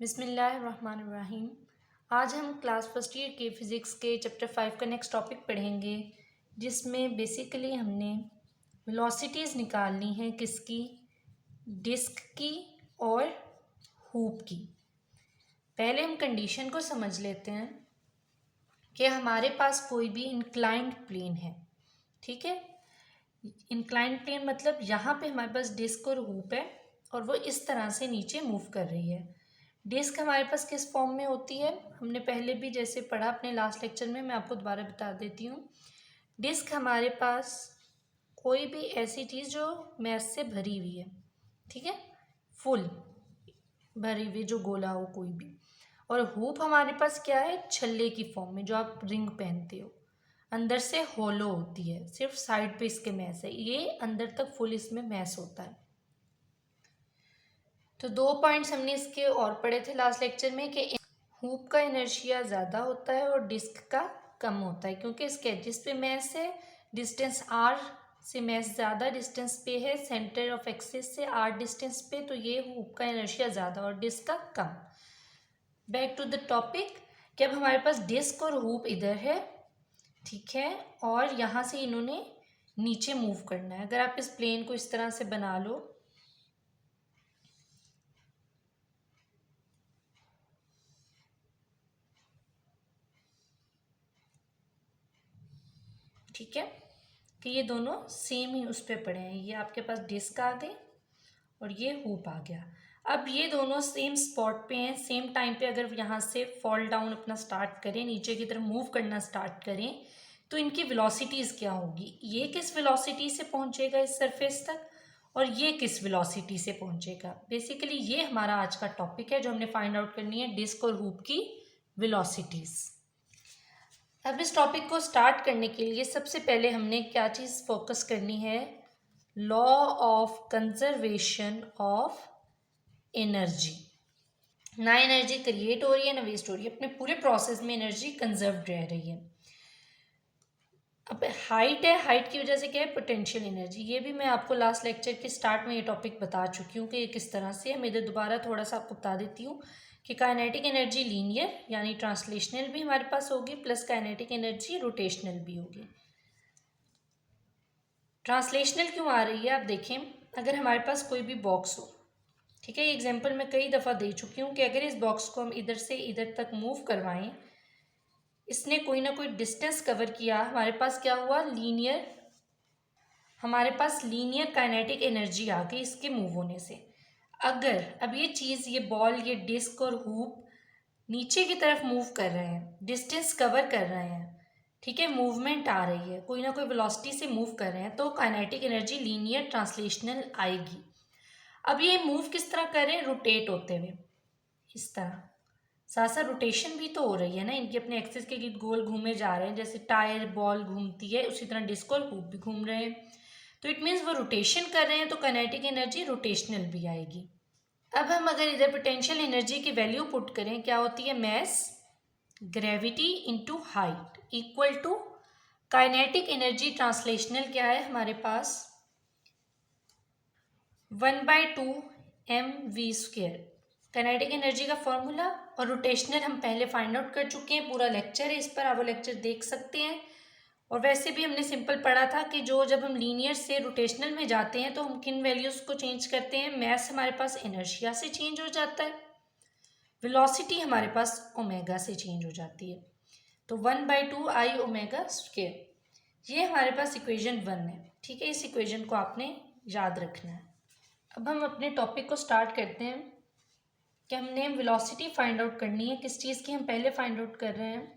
बिस्मिल्लाहिर्रहमानिर्रहीम। आज हम क्लास फर्स्ट ईयर के फ़िज़िक्स के चैप्टर 5 का नेक्स्ट टॉपिक पढ़ेंगे, जिसमें बेसिकली हमने वेलोसिटीज़ निकालनी है किसकी, डिस्क की और हूप की। पहले हम कंडीशन को समझ लेते हैं कि हमारे पास कोई भी इंक्लाइंड प्लेन है। ठीक है, इंक्लाइंड प्लेन मतलब यहाँ पे हमारे पास डिस्क और हूप है और वो इस तरह से नीचे मूव कर रही है। डिस्क हमारे पास किस फॉर्म में होती है, हमने पहले भी जैसे पढ़ा अपने लास्ट लेक्चर में, मैं आपको दोबारा बता देती हूँ। डिस्क हमारे पास कोई भी ऐसी चीज़ जो मैस से भरी हुई है, ठीक है, फुल भरी हुई जो गोला हो कोई भी। और हूप हमारे पास क्या है, छल्ले की फॉर्म में, जो आप रिंग पहनते हो, अंदर से होलो होती है, सिर्फ साइड पे इसके मैस है, ये अंदर तक फुल इसमें मैस होता है। तो दो पॉइंट्स हमने इसके और पढ़े थे लास्ट लेक्चर में कि हूप का इनर्शिया ज़्यादा होता है और डिस्क का कम होता है, क्योंकि इसके एजिस पे मैस है, डिस्टेंस आर से मैस ज़्यादा डिस्टेंस पे है, सेंटर ऑफ एक्सिस से आर डिस्टेंस पे, तो ये हूप का इनर्शिया ज़्यादा और डिस्क का कम। बैक टू द टॉपिक कि अब हमारे पास डिस्क और हूप इधर है, ठीक है, और यहाँ से इन्होंने नीचे मूव करना है। अगर आप इस प्लेन को इस तरह से बना लो, ठीक है, कि ये दोनों सेम ही उस पर पड़े हैं, ये आपके पास डिस्क आ गई और ये हूप आ गया। अब ये दोनों सेम स्पॉट पे हैं, सेम टाइम पे अगर यहाँ से फॉल डाउन अपना स्टार्ट करें, नीचे की तरफ मूव करना स्टार्ट करें, तो इनकी वेलोसिटीज़ क्या होगी, ये किस वेलोसिटी से पहुँचेगा इस सरफेस तक और ये किस वेलोसिटी से पहुँचेगा। बेसिकली ये हमारा आज का टॉपिक है जो हमने फाइंड आउट करनी है, डिस्क और हूप की वेलोसिटीज़। अब इस टॉपिक को स्टार्ट करने के लिए सबसे पहले हमने क्या चीज़ फोकस करनी है, law of conservation of energy. ना एनर्जी क्रिएट हो रही है ना वेस्ट हो रही है, अपने पूरे प्रोसेस में एनर्जी कंजर्व्ड रह रही है। अब हाइट है, हाइट की वजह से क्या है, पोटेंशियल एनर्जी। ये भी मैं आपको लास्ट लेक्चर के स्टार्ट में ये टॉपिक बता चुकी हूँ कि ये किस तरह से है। मैं इधर दोबारा थोड़ा सा आपको बता देती हूँ कि काइनेटिक एनर्जी लीनियर यानी ट्रांसलेशनल भी हमारे पास होगी, प्लस काइनेटिक एनर्जी रोटेशनल भी होगी। ट्रांसलेशनल क्यों आ रही है, आप देखें, अगर हमारे पास कोई भी बॉक्स हो, ठीक है, ये एग्जांपल मैं कई दफ़ा दे चुकी हूँ कि अगर इस बॉक्स को हम इधर से इधर तक मूव करवाएं, इसने कोई ना कोई डिस्टेंस कवर किया, हमारे पास क्या हुआ, लीनियर, हमारे पास लीनियर काइनेटिक एनर्जी आ गई इसके मूव होने से। अगर अब ये चीज़, ये बॉल, ये डिस्क और हूप नीचे की तरफ मूव कर रहे हैं, डिस्टेंस कवर कर रहे हैं, ठीक है, मूवमेंट आ रही है, कोई ना कोई वेलोसिटी से मूव कर रहे हैं, तो काइनेटिक एनर्जी लीनियर ट्रांसलेशनल आएगी। अब ये मूव किस तरह कर रहे हैं, रोटेट होते हुए, इस तरह, साथ साथ रोटेशन भी तो हो रही है ना, इनके अपने एक्सिस के गिर्द गोल घूमे जा रहे हैं, जैसे टायर बॉल घूमती है उसी तरह डिस्क और हूप भी घूम रहे हैं, तो इट मीन्स वो रोटेशन कर रहे हैं, तो काइनेटिक एनर्जी रोटेशनल भी आएगी। अब हम अगर इधर पोटेंशियल एनर्जी की वैल्यू पुट करें, क्या होती है, mass gravity into height equal to kinetic energy translational क्या है हमारे पास, 1/2 mv², काइनेटिक एनर्जी का फॉर्मूला, और रोटेशनल हम पहले फाइंड आउट कर चुके हैं, पूरा लेक्चर है इस पर, आप वो लेक्चर देख सकते हैं। और वैसे भी हमने सिंपल पढ़ा था कि जो जब हम लीनियर से रोटेशनल में जाते हैं तो हम किन वैल्यूज़ को चेंज करते हैं, मैस हमारे पास इनर्शिया से चेंज हो जाता है, वेलोसिटी हमारे पास ओमेगा से चेंज हो जाती है, तो 1/2 I⍵², ये हमारे पास इक्वेशन 1 है, ठीक है, इस इक्वेशन को आपने याद रखना है। अब हम अपने टॉपिक को स्टार्ट करते हैं कि हमने वेलोसिटी फाइंड आउट करनी है, किस चीज़ की, हम पहले फाइंड आउट कर रहे हैं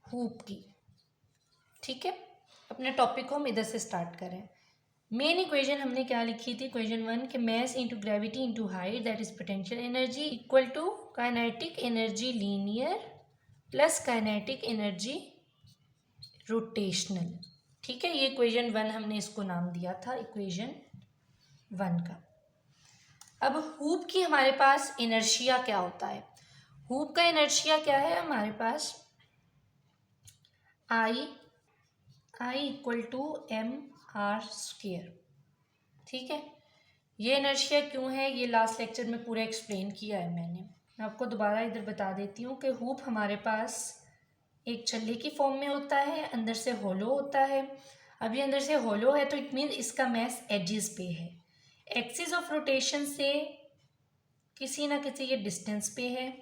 हूप की, ठीक है। अपने टॉपिक को हम इधर से स्टार्ट करें। मेन इक्वेशन हमने क्या लिखी थी, इक्वेशन 1 कि mass into gravity into height that is potential energy equal to kinetic energy linear plus kinetic energy rotational, ठीक है, ये इक्वेशन 1 हमने इसको नाम दिया था इक्वेशन 1 का। अब हूप की हमारे पास इनर्शिया क्या होता है, हूप का इनर्शिया क्या है हमारे पास, I इक्वल टू mr², ठीक है, ये इनर्शिया क्यों है ये लास्ट लेक्चर में पूरा एक्सप्लेन किया है मैंने। मैं आपको दोबारा इधर बता देती हूँ कि हुप हमारे पास एक छल्ले की फॉर्म में होता है, अंदर से होलो होता है। अभी अंदर से होलो है तो इट मीन इसका मैस एजेस पे है, एक्सिस ऑफ रोटेशन से किसी ना किसी ये डिस्टेंस पे है।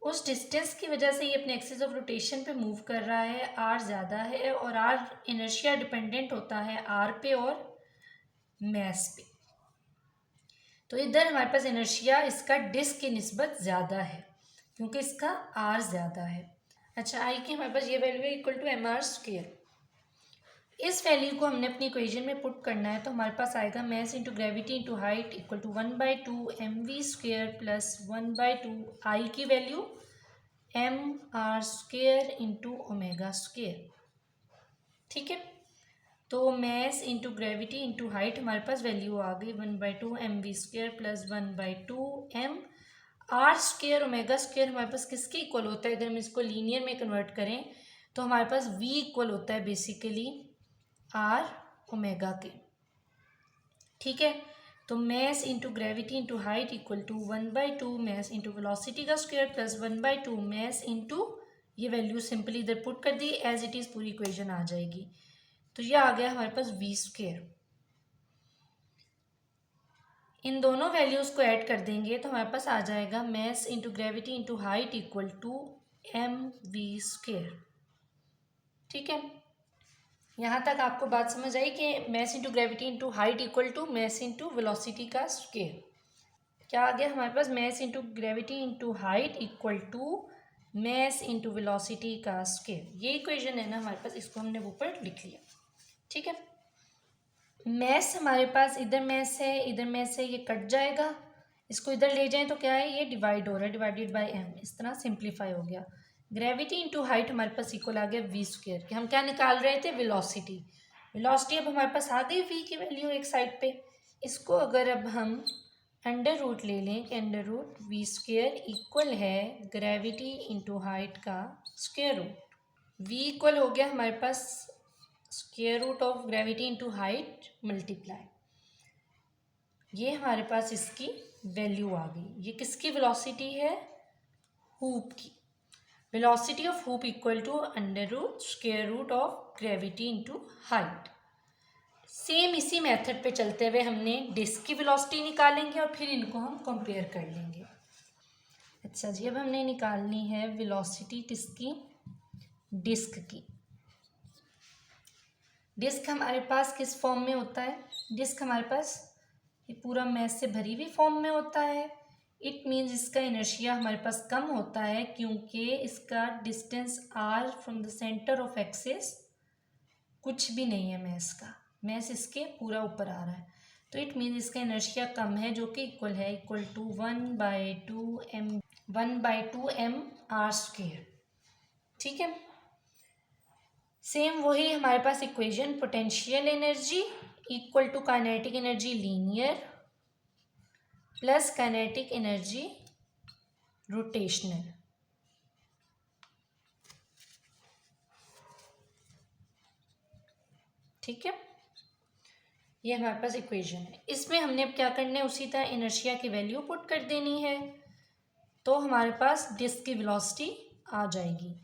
उस डिस्टेंस की वजह से ये अपने एक्सिस ऑफ रोटेशन पे मूव कर रहा है, आर ज़्यादा है और आर इनर्शिया डिपेंडेंट होता है आर पे और मैस पे। तो इधर हमारे पास इनर्शिया इसका डिस्क की निस्बत ज़्यादा है क्योंकि इसका आर ज़्यादा है। अच्छा, आई की हमारे पास ये वैल्यू है equal to M R square. इस वैल्यू को हमने अपनी इक्वेशन में पुट करना है तो हमारे पास आएगा mass into gravity into height equal to 1/2 mv square plus 1/2 I की value M R square into omega square. ठीक है, तो mass into gravity into height हमारे पास वैल्यू आ गई 1/2 mv square plus 1/2 m R square omega square हमारे पास किसके इक्वल होता है? अगर हम इसको लीनियर में कन्वर्ट करें तो हमारे पास v इक्वल होता है बेसिकली आर ओमेगा के। ठीक है, तो mass into gravity into height equal to 1/2 mass into velocity का स्क्वायर प्लस 1/2 मैस इंटू ये वैल्यू सिंपली इधर पुट कर दी, एज इट इज़ पूरी इक्वेशन आ जाएगी। तो ये आ गया हमारे पास वी स्क्वायर। इन दोनों वैल्यूज़ को ऐड कर देंगे तो हमारे पास आ जाएगा mass into gravity into height equal to M V square. ठीक है, यहाँ तक आपको बात समझ आई कि mass into gravity into height equal to mass into velocity का स्क्वायर। क्या आ गया हमारे पास? Mass into gravity into height equal to mass into velocity का स्क्वायर। ये इक्वेशन है ना हमारे पास, इसको हमने ऊपर लिख लिया। ठीक है, मैस हमारे पास इधर मैस है इधर मैस है, ये कट जाएगा, इसको इधर ले जाएं तो क्या है, ये डिवाइड हो रहा है, डिवाइडेड बाय एम, इस तरह सिंप्लीफाई हो गया। ग्रेविटी इंटू हाइट हमारे पास इक्वल आ गया वी स्क्वेयर कि हम क्या निकाल रहे थे? वेलोसिटी। वेलोसिटी अब हमारे पास आ गई वी की वैल्यू एक साइड पे। इसको अगर अब हम अंडर रूट ले लें कि under root V square equal है ग्रेविटी इंटू हाइट का स्क्वेयर रूट। वी इक्वल हो गया हमारे पास square root of gravity into height multiply, ये हमारे पास इसकी वैल्यू आ गई। ये किसकी वेलोसिटी है? हुप की। Velocity of hoop equal to under root square root of gravity into height. Same इसी मेथड पे चलते हुए हमने डिस्क की वेलोसिटी निकालेंगे और फिर इनको हम कंपेयर कर लेंगे। अच्छा जी, अब हमने निकालनी है वेलोसिटी किसकी? डिस्क की। डिस्क हमारे पास किस फॉर्म में होता है? डिस्क हमारे पास ये पूरा मैस से भरी हुई फॉर्म में होता है। इट मीन्स इसका इनर्शिया हमारे पास कम होता है क्योंकि इसका distance R from the centre of axis कुछ भी नहीं है मैस का, मैस इसके पूरा ऊपर आ रहा है, तो इट मीन्स इसका इनर्शिया कम है जो कि इक्वल है equal to 1/2 M R square. ठीक है, सेम वही हमारे पास equation, potential energy equal to kinetic energy linear plus kinetic energy rotational. ठीक है, ये हमारे पास इक्वेशन है। इसमें हमने अब क्या करना है, उसी तरह इनर्शिया की वैल्यू पुट कर देनी है तो हमारे पास डिस्क की वेलोसिटी आ जाएगी।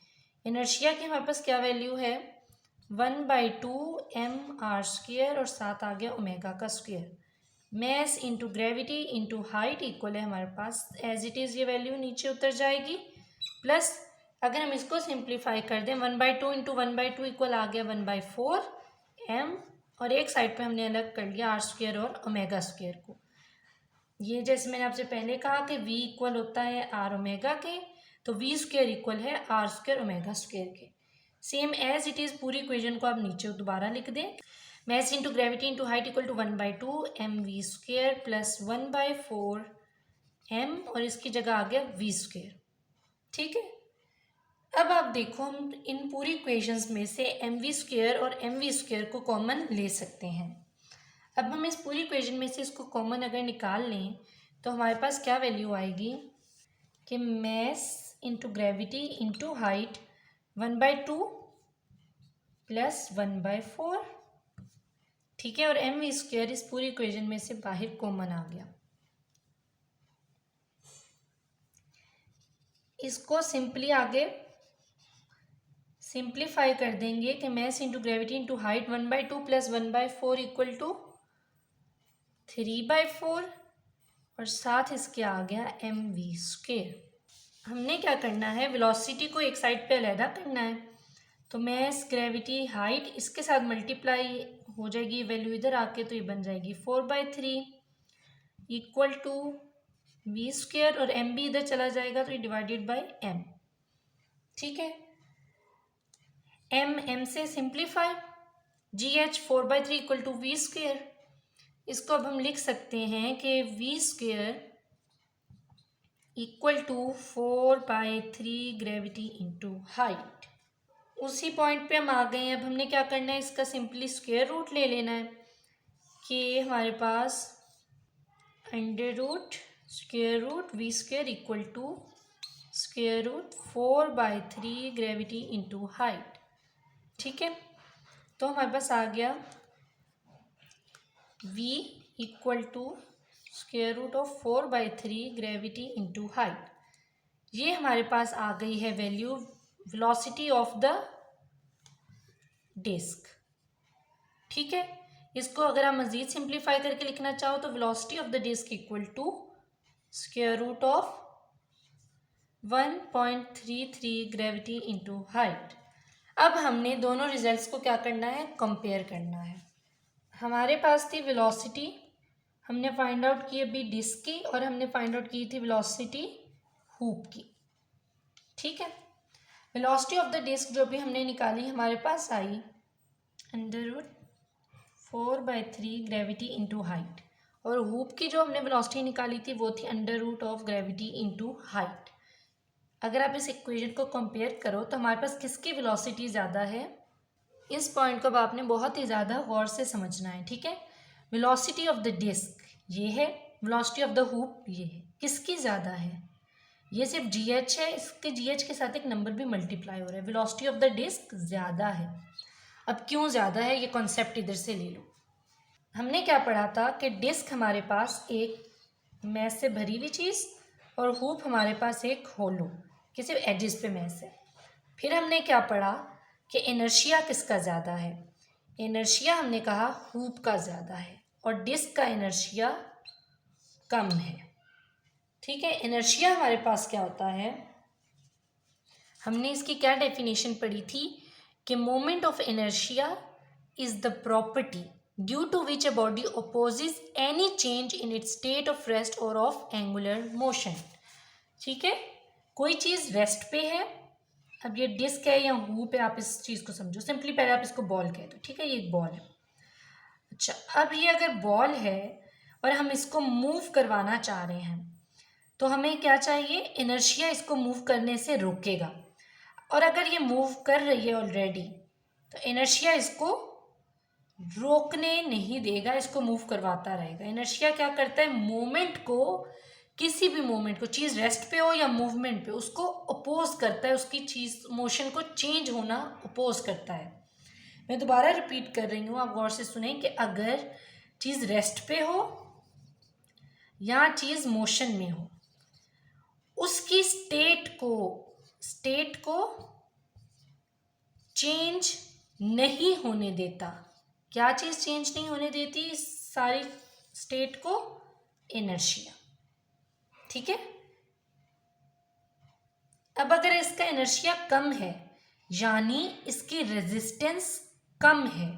इनर्शिया की हमारे पास क्या वैल्यू है? 1/2 एम आर स्क्वेयर और साथ आ गया ओमेगा का square. Mass into gravity into height equal है हमारे पास एज इट इज़, ये वैल्यू नीचे उतर जाएगी, प्लस अगर हम इसको सिंप्लीफाई कर दें 1/2 इंटू 1/2 इक्वल आ गया 1/4 एम, और एक साइड पे हमने अलग कर लिया आर स्क्वेयर और ओमेगा स्क्वेयर को। ये जैसे मैंने आपसे पहले कहा कि v इक्वल होता है आर ओमेगा के, तो वी स्क्वेयर इक्वल है आर स्क्वेयर ओमेगा स्क्वेयर के। सेम एज इट इज़ पूरी इक्वेशन को आप नीचे दोबारा लिख दें। Mass into gravity into height equal to 1/2 M V square plus 1/4 M, और इसकी जगह आ गया वी स्क्वेयर। ठीक है, अब आप देखो हम इन पूरी इक्वेशंस में से एम वी स्क्वेयर और एम वी स्क्वेयर को कॉमन ले सकते हैं। अब हम इस पूरी इक्वेशन में से इसको कॉमन अगर निकाल लें तो हमारे पास क्या वैल्यू आएगी कि mass into gravity into height 1/2 प्लस 1/4। ठीक है, और एम वी स्क्वायर इस पूरी इक्वेशन में से बाहर कॉमन आ गया। इसको सिंपली आगे सिंप्लीफाई कर देंगे कि mass into gravity into height 1/2 + 1/4 equal to 3/4 और साथ इसके आ गया एम वी स्क्वायर। हमने क्या करना है, वेलोसिटी को एक साइड पे अलहदा करना है, तो मैस ग्रेविटी हाइट इसके साथ मल्टीप्लाई हो जाएगी, वैल्यू इधर आके तो ये बन जाएगी 4/3 इक्वल टू वी स्क्वायर, और एम भी इधर चला जाएगा तो ये डिवाइडेड बाय एम। ठीक है, एम से simplify, G H 4/3 equal to V square. इसको अब हम लिख सकते हैं कि V square equal to 4/3 gravity into height. उसी पॉइंट पे हम आ गए हैं। अब हमने क्या करना है, इसका सिंपली स्क्वायर रूट ले लेना है कि हमारे पास under root square root V square equal to square root 4/3 gravity into height. ठीक है, तो हमारे पास आ गया v equal to square root of 4/3 gravity into height. ये हमारे पास आ गई है value velocity of the disc. ठीक है, इसको अगर आप मज़ीद सिंप्लीफाई करके लिखना चाहो तो velocity of the disc equal to square root of 1.33 gravity into height. अब हमने दोनों रिजल्ट्स को क्या करना है, कंपेयर करना है। हमारे पास थी वेलोसिटी, हमने फाइंड आउट की अभी डिस्क की, और हमने फाइंड आउट की थी वेलोसिटी हूप की। ठीक है, वेलोसिटी ऑफ द डिस्क जो भी हमने निकाली हमारे पास आई under root 4/3 gravity into height, और हूप की जो हमने वेलोसिटी निकाली थी वो थी under root of gravity into height. अगर आप इस इक्वेशन को कंपेयर करो तो हमारे पास किसकी वेलोसिटी ज़्यादा है, इस पॉइंट को अब आपने बहुत ही ज़्यादा गौर से समझना है। ठीक है, वेलोसिटी ऑफ द डिस्क ये है, वेलोसिटी ऑफ द हूप ये है, किसकी ज़्यादा है, ये सिर्फ जी एच है, इसके जी एच के साथ एक नंबर भी मल्टीप्लाई हो रहा है, वेलोसिटी ऑफ द डिस्क ज़्यादा है। अब क्यों ज़्यादा है ये कॉन्सेप्ट इधर से ले लो। हमने क्या पढ़ा था कि डिस्क हमारे पास एक मैस से भरी हुई चीज़ और हूप हमारे पास एक होलो कि सिर्फ एजेस पे मैस है। फिर हमने क्या पढ़ा कि इनर्शिया किसका ज़्यादा है, इनर्शिया हमने कहा हूप का ज़्यादा है और डिस्क का इनर्शिया कम है। ठीक है, इनर्शिया हमारे पास क्या होता है, हमने इसकी क्या डेफिनेशन पढ़ी थी कि moment of inertia is the property due to which a body opposes any change in its state of rest और ऑफ एंगुलर मोशन। ठीक है, कोई चीज़ रेस्ट पे है, अब ये डिस्क है या हूप है, आप इस चीज़ को समझो सिंपली, पहले आप इसको बॉल कह दो। ठीक है, ये एक बॉल है। अच्छा, अब ये अगर बॉल है और हम इसको मूव करवाना चाह रहे हैं तो हमें क्या चाहिए, इनर्शिया इसको मूव करने से रोकेगा, और अगर ये मूव कर रही है ऑलरेडी तो इनर्शिया इसको रोकने नहीं देगा, इसको मूव करवाता रहेगा। इनर्शिया क्या करता है, मोमेंट को, किसी भी मोमेंट को, चीज़ रेस्ट पे हो या मूवमेंट पे, उसको अपोज करता है, उसकी चीज़ मोशन को चेंज होना अपोज करता है। मैं दोबारा रिपीट कर रही हूँ, आप गौर से सुने कि अगर चीज़ रेस्ट पे हो या चीज़ मोशन में हो, उसकी स्टेट को चेंज नहीं होने देता। क्या चीज़ चेंज नहीं होने देती इस सारी स्टेट को, इनर्शिया। ठीक है, अब अगर इसका इनर्शिया कम है यानी इसकी रेजिस्टेंस कम है,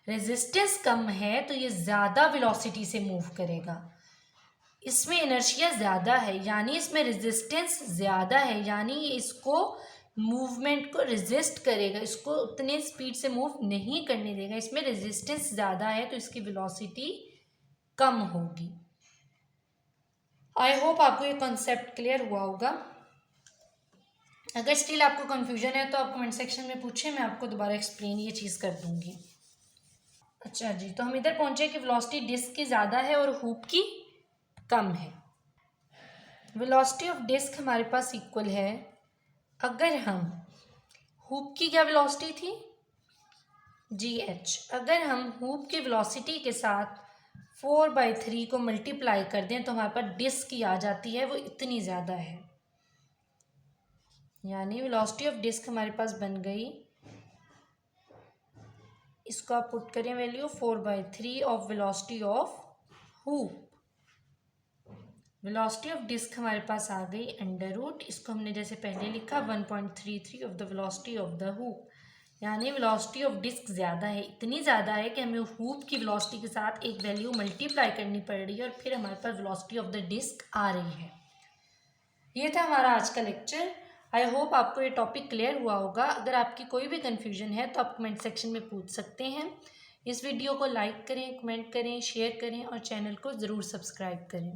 रेजिस्टेंस कम है तो ये ज़्यादा वेलोसिटी से मूव करेगा। इसमें इनर्शिया ज़्यादा है यानी इसमें रेजिस्टेंस ज़्यादा है, यानी ये इसको मूवमेंट को रेजिस्ट करेगा, इसको उतने स्पीड से मूव नहीं करने देगा। इसमें रेजिस्टेंस ज़्यादा है तो इसकी वेलोसिटी कम होगी। आई होप आपको ये कॉन्सेप्ट क्लियर हुआ होगा। अगर स्टिल आपको कन्फ्यूजन है तो आप कमेंट सेक्शन में पूछें, मैं आपको दोबारा एक्सप्लेन ये चीज़ कर दूँगी। अच्छा जी, तो हम इधर पहुँचे कि वेलोसिटी डिस्क की ज़्यादा है और हूप की कम है। वेलोसिटी ऑफ डिस्क हमारे पास इक्वल है, अगर हम हूप की क्या वेलोसिटी थी GH। अगर हम हूप की वेलोसिटी के साथ 4/3 को मल्टीप्लाई कर दें तो हमारे पास डिस्क की आ जाती है, वो इतनी ज़्यादा है। यानी वेलोसिटी ऑफ डिस्क हमारे पास बन गई, इसको आप पुट करें value 4/3 of velocity of hoop. Velocity of disc हमारे पास आ गई अंडर रूट, इसको हमने जैसे पहले लिखा 1.33 of the velocity of the hoop. यानी वेलोसिटी ऑफ डिस्क ज़्यादा है, इतनी ज़्यादा है कि हमें हूप की वेलोसिटी के साथ एक वैल्यू मल्टीप्लाई करनी पड़ रही है और फिर हमारे पास वेलोसिटी ऑफ द डिस्क आ रही है। ये था हमारा आज का लेक्चर। आई होप आपको ये टॉपिक क्लियर हुआ होगा। अगर आपकी कोई भी कन्फ्यूजन है तो आप कमेंट सेक्शन में पूछ सकते हैं। इस वीडियो को लाइक करें, कमेंट करें, शेयर करें और चैनल को ज़रूर सब्सक्राइब करें।